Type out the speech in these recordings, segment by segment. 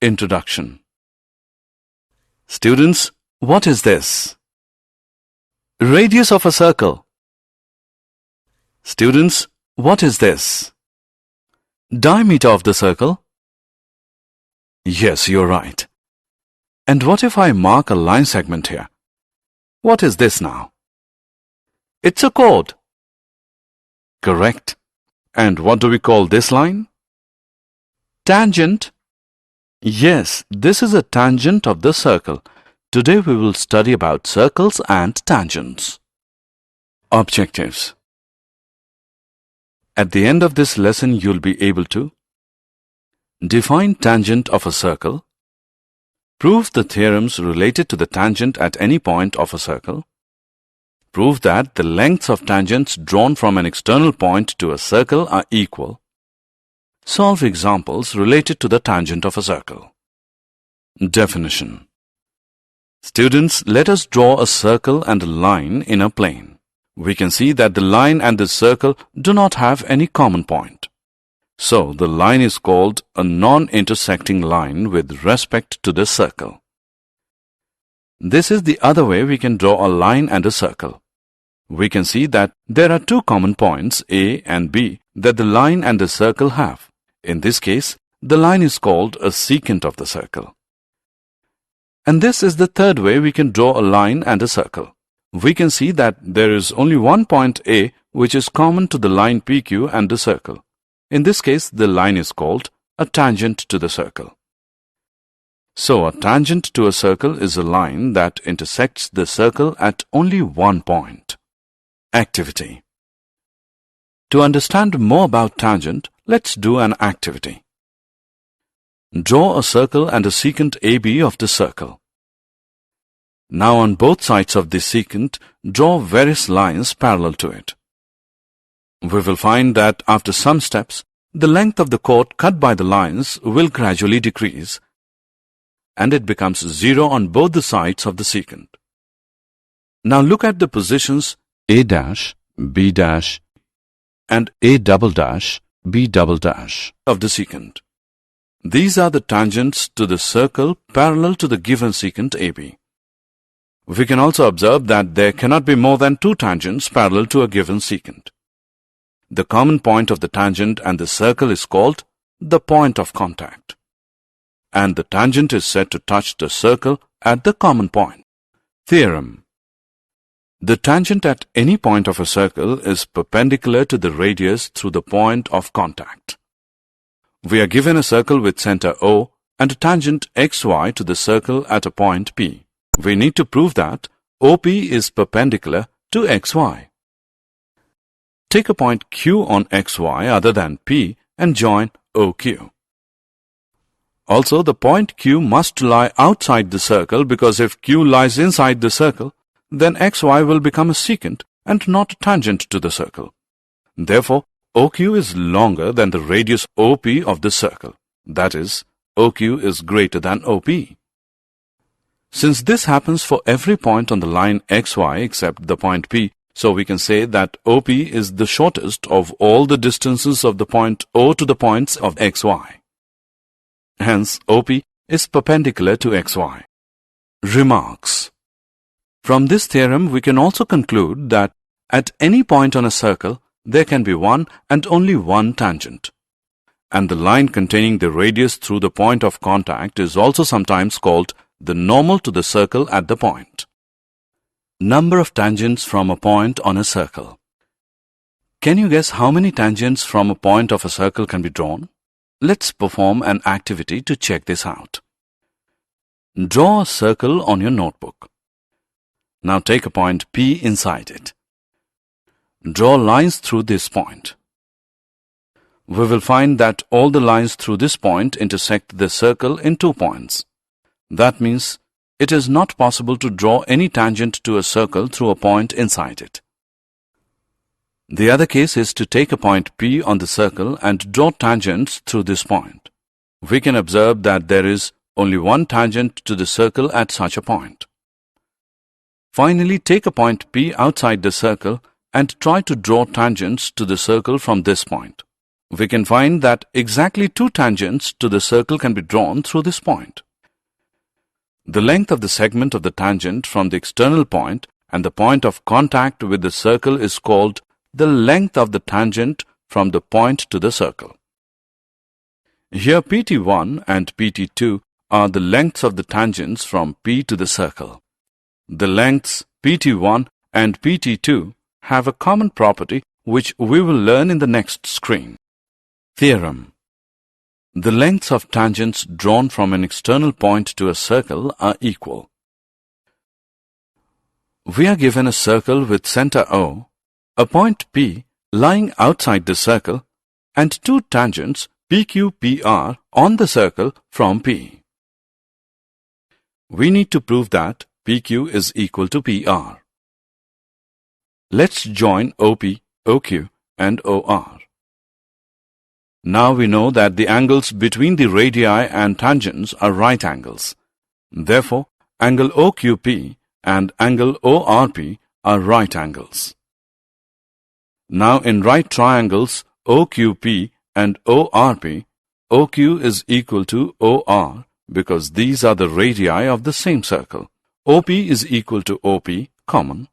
Introduction. Students, what is this? Radius of a circle. Students, what is this? Diameter of the circle? Yes, you're right. And what if I mark a line segment here? What is this now? It's a chord. Correct. And what do we call this line? Tangent. Yes, this is a tangent of the circle. Today we will study about circles and tangents. Objectives. At the end of this lesson, you'll be able to define tangent of a circle, prove the theorems related to the tangent at any point of a circle, prove that the lengths of tangents drawn from an external point to a circle are equal, solve examples related to the tangent of a circle. Definition. Students, let us draw a circle and a line in a plane. We can see that the line and the circle do not have any common point. So, the line is called a non-intersecting line with respect to the circle. This is the other way we can draw a line and a circle. We can see that there are two common points, A and B, that the line and the circle have. In this case, the line is called a secant of the circle. And this is the third way we can draw a line and a circle. We can see that there is only one point A which is common to the line PQ and the circle. In this case, the line is called a tangent to the circle. So, a tangent to a circle is a line that intersects the circle at only one point. Activity. To understand more about tangent, let's do an activity. Draw a circle and a secant AB of the circle. Now on both sides of the secant, draw various lines parallel to it. We will find that after some steps, the length of the chord cut by the lines will gradually decrease, and it becomes 0 on both the sides of the secant. Now look at the positions A dash, B dash, and A double dash, B double dash of the secant. These are the tangents to the circle parallel to the given secant AB. We can also observe that there cannot be more than two tangents parallel to a given secant. The common point of the tangent and the circle is called the point of contact, and the tangent is said to touch the circle at the common point. Theorem. The tangent at any point of a circle is perpendicular to the radius through the point of contact. We are given a circle with center O and a tangent xy to the circle at a point P. We need to prove that OP is perpendicular to xy. Take a point Q on xy other than P and join OQ. Also, the point Q must lie outside the circle, because if Q lies inside the circle, then xy will become a secant and not a tangent to the circle. Therefore, OQ is longer than the radius OP of the circle. That is, OQ is greater than OP. Since this happens for every point on the line xy except the point P, so we can say that OP is the shortest of all the distances of the point O to the points of xy. Hence, OP is perpendicular to xy. Remarks. From this theorem, we can also conclude that at any point on a circle, there can be one and only one tangent. And the line containing the radius through the point of contact is also sometimes called the normal to the circle at the point. Number of tangents from a point on a circle. Can you guess how many tangents from a point of a circle can be drawn? Let's perform an activity to check this out. Draw a circle on your notebook. Now take a point P inside it. Draw lines through this point. We will find that all the lines through this point intersect the circle in 2 points. That means it is not possible to draw any tangent to a circle through a point inside it. The other case is to take a point P on the circle and draw tangents through this point. We can observe that there is only one tangent to the circle at such a point. Finally, take a point P outside the circle and try to draw tangents to the circle from this point. we can find that exactly two tangents to the circle can be drawn through this point. The length of the segment of the tangent from the external point and the point of contact with the circle is called the length of the tangent from the point to the circle. Here PT1 and PT2 are the lengths of the tangents from P to the circle. The lengths PT1 and PT2 have a common property which we will learn in the next screen. Theorem. The lengths of tangents drawn from an external point to a circle are equal. We are given a circle with center O, a point P lying outside the circle, and two tangents PQ-PR on the circle from P. We need to prove that PQ is equal to PR. Let's join OP, OQ, and OR. Now we know that the angles between the radii and tangents are right angles. Therefore, angle OQP and angle ORP are right angles. Now in right triangles OQP and ORP, OQ is equal to OR because these are the radii of the same circle. OP is equal to OP, common.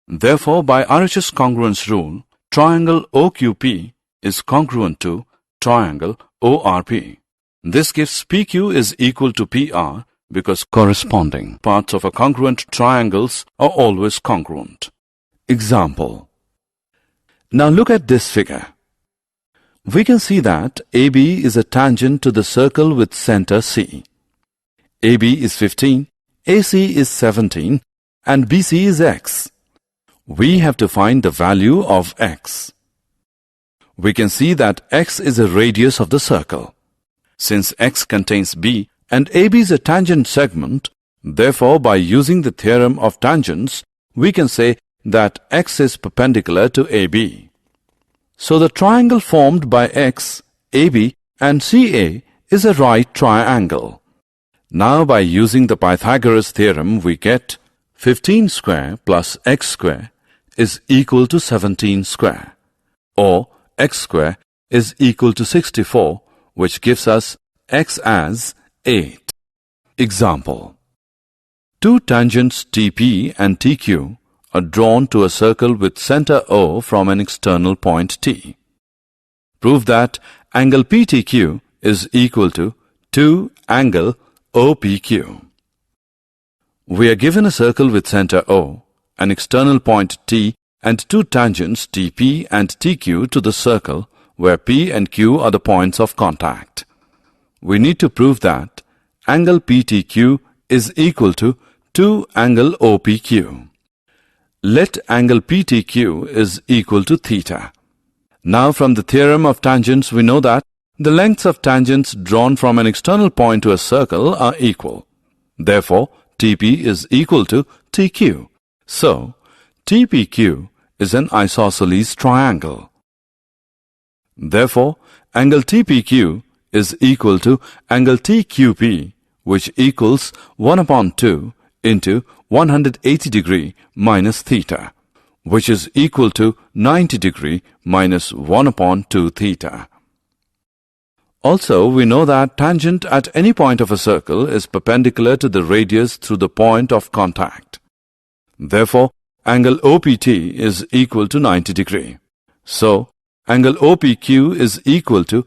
Therefore, by RHS congruence rule, triangle OQP is congruent to triangle ORP. This gives PQ is equal to PR because corresponding parts of a congruent triangles are always congruent. Example. Now look at this figure. We can see that AB is a tangent to the circle with center C. AB is 15, AC is 17, and BC is X. We have to find the value of X. We can see that X is a radius of the circle. Since X contains B and AB is a tangent segment, therefore by using the theorem of tangents, we can say that X is perpendicular to AB. So the triangle formed by X, AB and CA is a right triangle. Now by using the Pythagoras theorem, we get 15 square plus X square is equal to 17 square, or X square is equal to 64, which gives us X as 8. Example. Two tangents TP and TQ are drawn to a circle with center O from an external point T. Prove that angle PTQ is equal to 2 angle OPQ. We are given a circle with center O, an external point T, and two tangents TP and TQ to the circle where P and Q are the points of contact. We need to prove that angle PTQ is equal to 2 angle OPQ. Let angle PTQ is equal to theta. Now from the theorem of tangents we know that the lengths of tangents drawn from an external point to a circle are equal. Therefore, TP is equal to TQ. So, TPQ is an isosceles triangle. Therefore, angle TPQ is equal to angle TQP, which equals 1 upon 2 into 180 degree minus theta, which is equal to 90 degree minus 1 upon 2 theta. Also, we know that tangent at any point of a circle is perpendicular to the radius through the point of contact. Therefore, angle OPT is equal to 90 degree. So, angle OPQ is equal to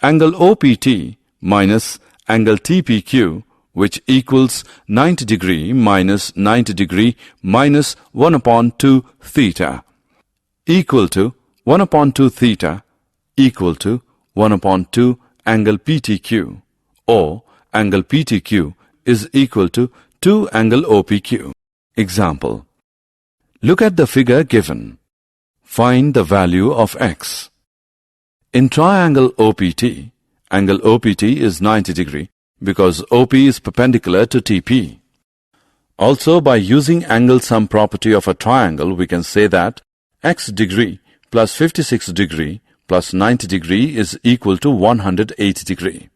angle OPT minus angle TPQ, which equals 90 degree minus 90 degree minus 1 upon 2 theta, equal to 1 upon 2 theta equal to 1 upon 2 angle PTQ, or angle PTQ is equal to 2 angle OPQ. Example. Look at the figure given. Find the value of X. In triangle OPT, angle OPT is 90 degree because OP is perpendicular to TP. Also, by using angle sum property of a triangle, we can say that X degree plus 56 degree plus 90 degree is equal to 180 degree,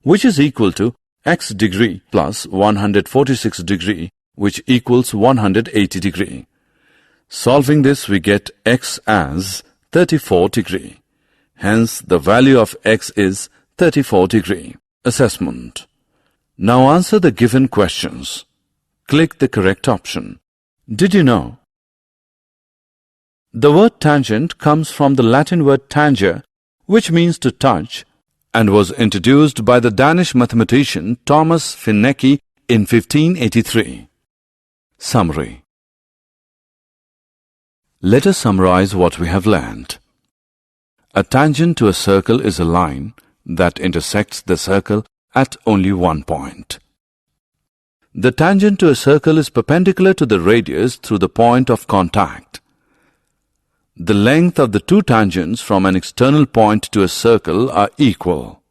which is equal to X degree plus 146 degree, which equals 180 degree. Solving this, we get X as 34 degree. Hence, the value of x is 34 degree. Assessment. Now answer the given questions. Click the correct option. Did you know? The word tangent comes from the Latin word tangere, which means to touch, and was introduced by the Danish mathematician Thomas Finnecke in 1583. Summary. Let us summarize what we have learned. A tangent to a circle is a line that intersects the circle at only one point. The tangent to a circle is perpendicular to the radius through the point of contact. The length of the two tangents from an external point to a circle are equal.